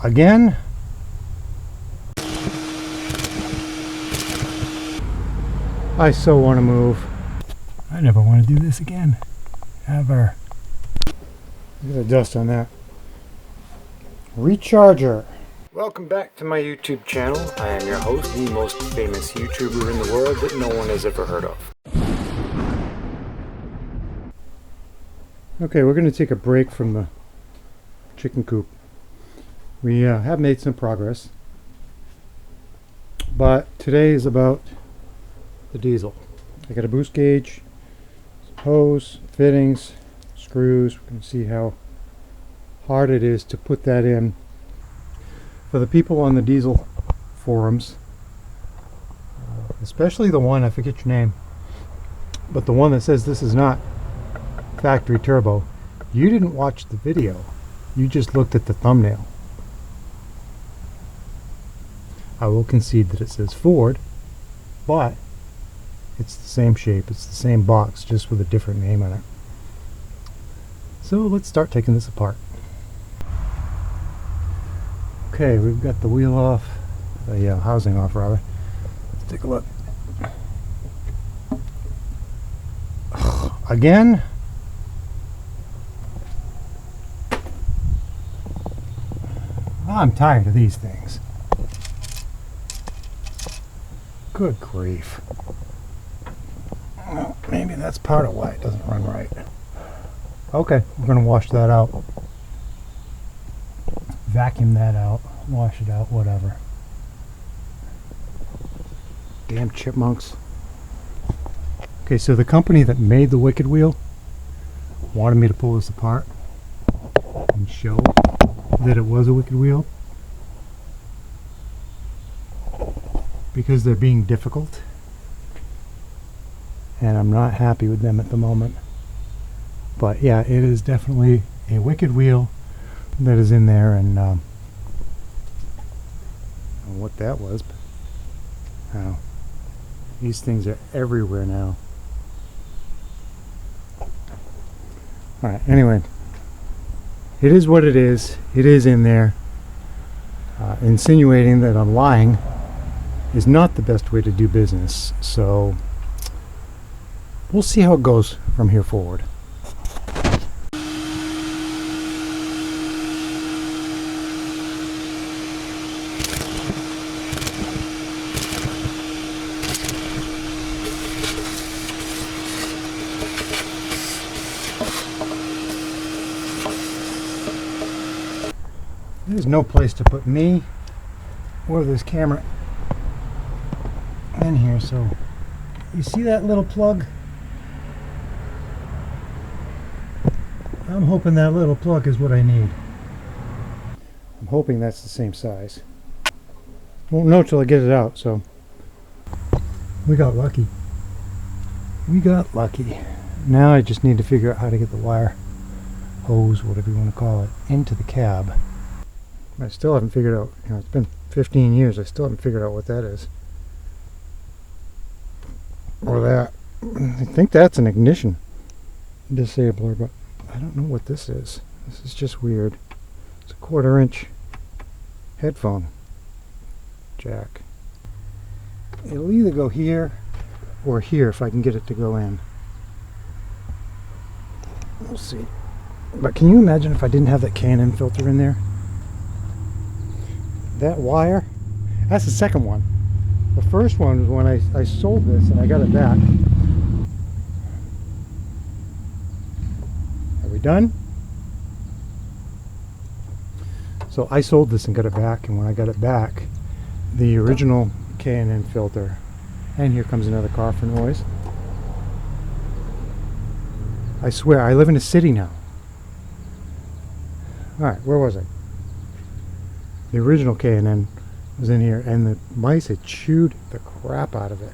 Again? I so want to move. I never want to do this again. Ever. Look at the dust on that. Recharger. Welcome back to my YouTube channel. I am your host, the most famous YouTuber in the world that no one has ever heard of. Okay, we're going to take a break from the chicken coop. We have made some progress, but today is about the diesel. I got a boost gauge, some hose, fittings, screws. We're going to see how hard it is to put that in. For the people on the diesel forums, especially the one, I forget your name, but the one that says this is not factory turbo, you didn't watch the video, you just looked at the thumbnail. I will concede that it says Ford, but it's the same shape, it's the same box, just with a different name on it. So let's start taking this apart. Okay, we've got the wheel off, the housing off rather. Let's take a look. Again? I'm tired of these things. Good grief. Well, maybe that's part of why it doesn't run right. Okay, we're going to wash that out. Vacuum that out, wash it out, whatever. Damn chipmunks. Okay, so the company that made the Wicked Wheel wanted me to pull this apart and show that it was a Wicked Wheel, because they're being difficult and I'm not happy with them at the moment. But yeah, it is definitely a Wicked Wheel that is in there, and I don't know what that was, but oh, these things are everywhere now. Alright, anyway, it is what it is. It is in there. Insinuating that I'm lying is not the best way to do business, so we'll see how it goes from here forward. There's no place to put me or this camera in here, so you see that little plug? I'm hoping that little plug is what I need. I'm hoping that's the same size. Won't know till I get it out, so we got lucky. We got lucky. Now I just need to figure out how to get the wire, hose, whatever you want to call it, into the cab. I still haven't figured out, you know, it's been 15 years, I still haven't figured out what that is. Or that. I think that's an ignition disabler, but I don't know what this is. This is just weird. It's a 1/4 inch headphone jack. It'll either go here or here if I can get it to go in. We'll see. But can you imagine if I didn't have that K&N filter in there? That wire, that's the second one. The first one was when I sold this and I got it back. Are we done? So I sold this and got it back, and when I got it back, the original K&N filter, and here comes another car for noise. I swear, I live in a city now. Alright, where was I? The original K&N was in here, and the mice had chewed the crap out of it.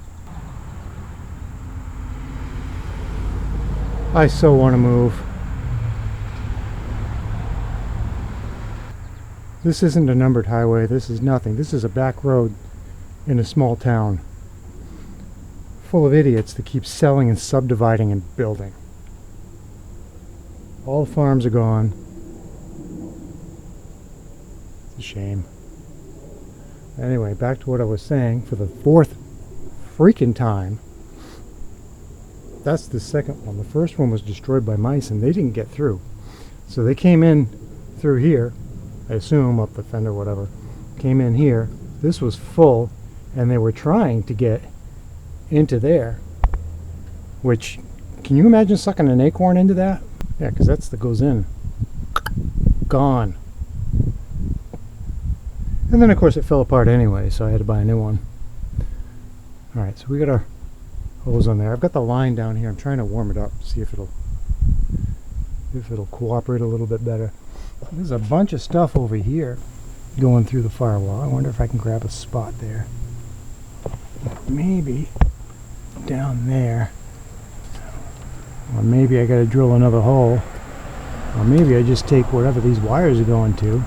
I so want to move. This isn't a numbered highway. This is nothing. This is a back road in a small town full of idiots that keep selling and subdividing and building. All the farms are gone. a shame. Anyway, back to what I was saying. For the fourth freaking time, that's the second one. The first one was destroyed by mice and they didn't get through. So they came in through here, I assume up the fender, whatever. Came in here. This was full and they were trying to get into there. Which, can you imagine sucking an acorn into that? Yeah, because that's the goes in. Gone. And then of course it fell apart anyway, so I had to buy a new one. Alright, so we got our hose on there. I've got the line down here. I'm trying to warm it up, see if it'll cooperate a little bit better. There's a bunch of stuff over here going through the firewall. I wonder if I can grab a spot there. Maybe down there. Or maybe I gotta drill another hole. Or maybe I just take whatever these wires are going to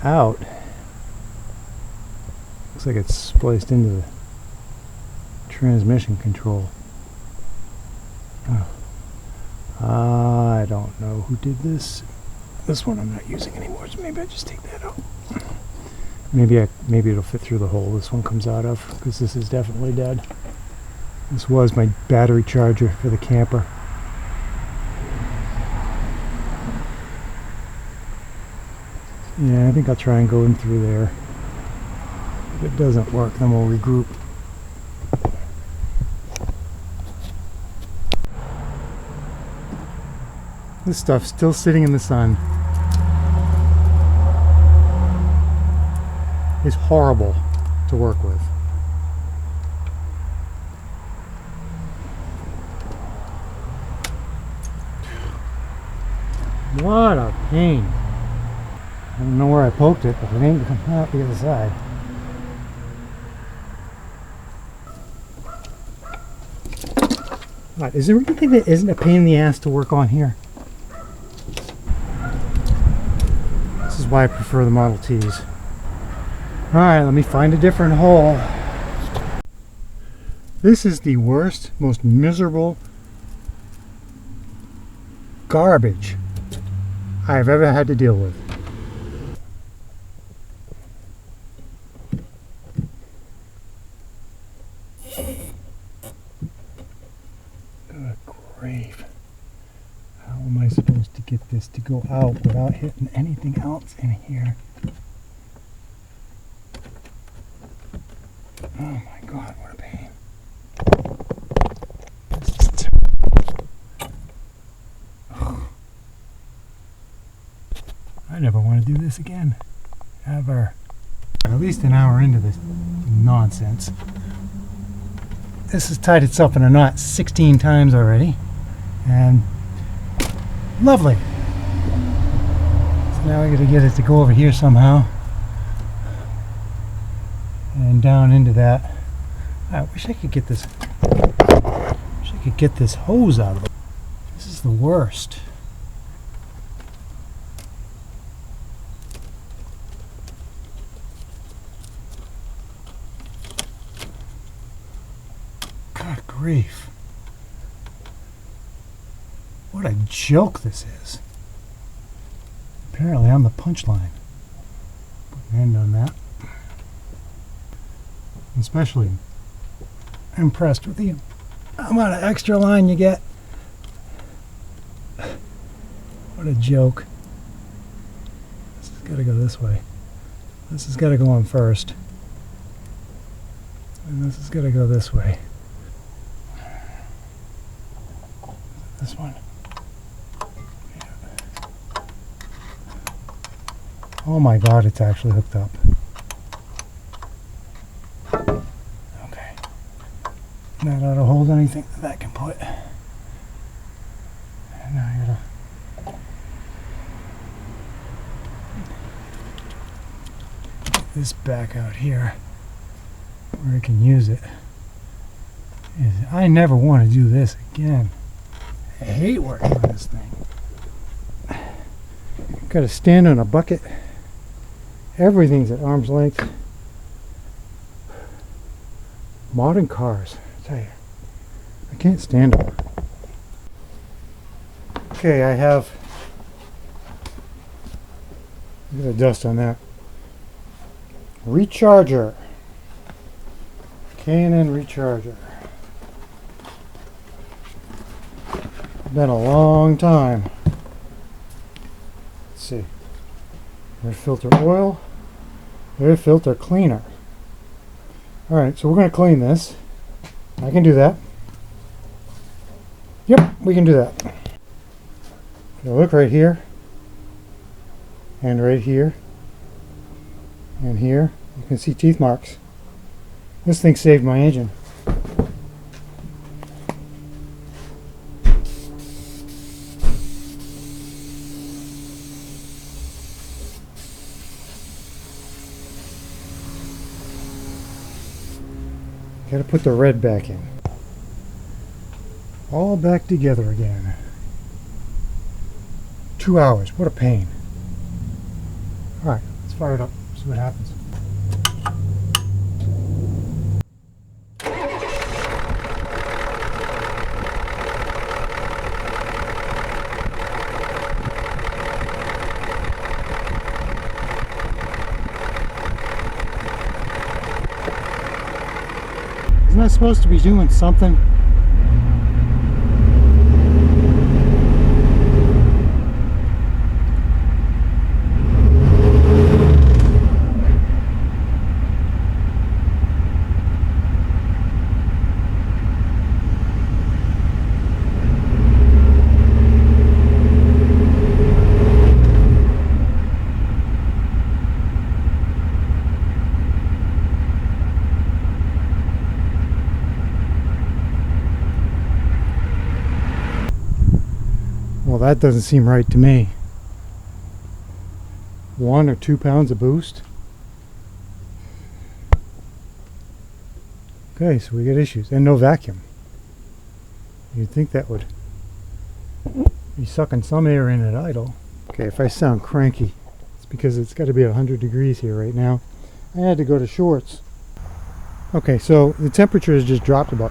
out. Looks like it's spliced into the transmission control. Oh. I don't know who did this. This one I'm not using anymore, so maybe I just take that out. Maybe it'll fit through the hole this one comes out of, because this is definitely dead. This was my battery charger for the camper. Yeah, I think I'll try and go in through there. If it doesn't work, then we'll regroup. This stuff's still sitting in the sun. It's horrible to work with. What a pain. I don't know where I poked it, but it ain't coming out the other side. Right, is there anything that isn't a pain in the ass to work on here? This is why I prefer the Model Ts. Alright, let me find a different hole. This is the worst, most miserable garbage I've ever had to deal with. Good grief. How am I supposed to get this to go out without hitting anything else in here? Oh my God, what a pain. This is terrible. I never want to do this again. Ever. At least an hour into this nonsense. This has tied itself in a knot 16 times already. And lovely. So now I gotta get it to go over here somehow. And down into that. I wish I could get this. Wish I could get this hose out of it. This is the worst. God grief. What a joke this is. Apparently I'm the punchline. Put an end on that. I'm especially impressed with the amount of extra line you get. What a joke. This has got to go this way. This has got to go on first. And this has got to go this way. This one. Yeah. Oh my God, it's actually hooked up. Okay. That ought to hold anything that can put. And now I gotta get this back out here where I can use it. I never want to do this again. I hate working on this thing. Got to stand on a bucket. Everything's at arm's length. Modern cars, I tell you. I can't stand them. Okay, I have Look at the dust on that. Recharger. K&N recharger. Been a long time. Let's see. Air filter oil. Air filter cleaner. Alright, so we're going to clean this. I can do that. Yep, we can do that. If you look right here, and right here, and here, you can see teeth marks. This thing saved my engine. Got to put the red back in. All back together again. 2 hours. What a pain. Alright, let's fire it up. See what happens. Isn't that supposed to be doing something? Well, that doesn't seem right to me. 1 or 2 pounds of boost. Okay, so we got issues. And no vacuum. You'd think that would be sucking some air in at idle. Okay, if I sound cranky, it's because it's got to be 100 degrees here right now. I had to go to shorts. Okay, so the temperature has just dropped about,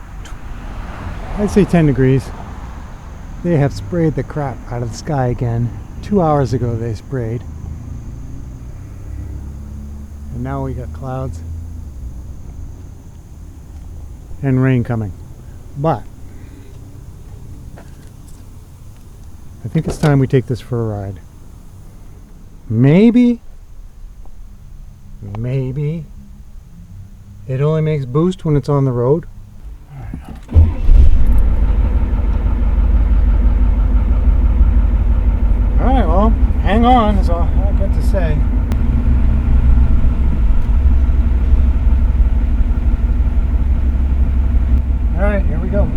I'd say 10 degrees. They have sprayed the crap out of the sky again. 2 hours ago they sprayed. And now we got clouds and rain coming. But I think it's time we take this for a ride. Maybe it only makes boost when it's on the road. Alright, well, hang on is all I've got to say. Alright, here we go.